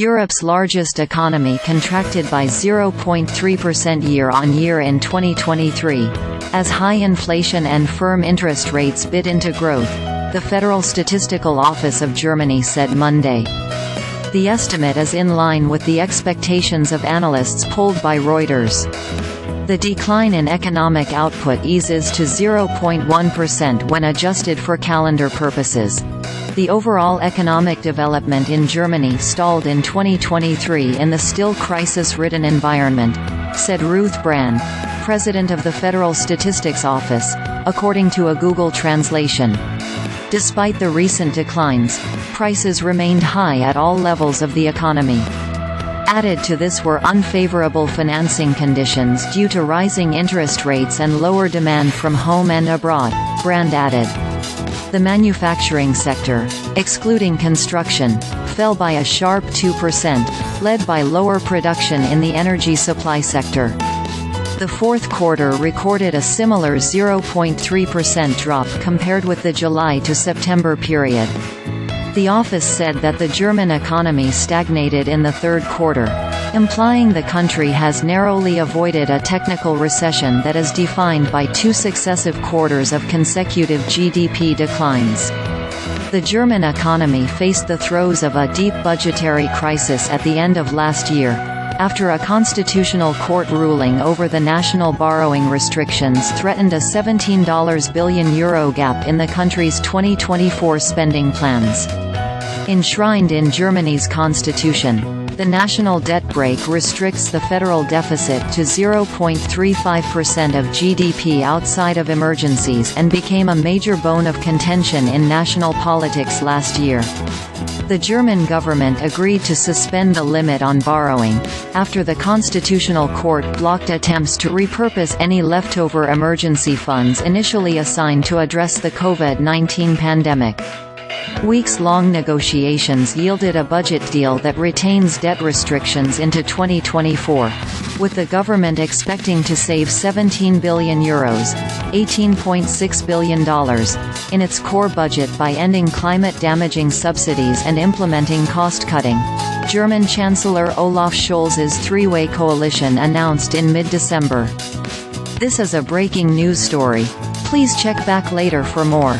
Europe's largest economy contracted by 0.3% year-on-year in 2023, as high inflation and firm interest rates bit into growth, the Federal Statistical Office of Germany said Monday. The estimate is in line with the expectations of analysts polled by Reuters. The decline in economic output eases to 0.1% when adjusted for calendar purposes. The overall economic development in Germany stalled in 2023 in the still crisis-ridden environment, said Ruth Brand, president of the Federal Statistics Office, according to a Google translation. Despite the recent declines, prices remained high at all levels of the economy. Added to this were unfavorable financing conditions due to rising interest rates and lower demand from home and abroad, Brand added. The manufacturing sector, excluding construction, fell by a sharp 2%, led by lower production in the energy supply sector. The fourth quarter recorded a similar 0.3% drop compared with the July to September period. The office said that the German economy stagnated in the third quarter, implying the country has narrowly avoided a technical recession that is defined by 2 successive quarters of consecutive GDP declines. The German economy faced the throes of a deep budgetary crisis at the end of last year, after a constitutional court ruling over the national borrowing restrictions threatened a €17 billion gap in the country's 2024 spending plans. Enshrined in Germany's constitution, the national debt brake restricts the federal deficit to 0.35% of GDP outside of emergencies and became a major bone of contention in national politics last year. The German government agreed to suspend the limit on borrowing, after the Constitutional Court blocked attempts to repurpose any leftover emergency funds initially assigned to address the COVID-19 pandemic. Weeks-long negotiations yielded a budget deal that retains debt restrictions into 2024, with the government expecting to save €17 billion ($18.6 billion) in its core budget by ending climate-damaging subsidies and implementing cost-cutting, German Chancellor Olaf Scholz's three-way coalition announced in mid-December. This is a breaking news story. Please check back later for more.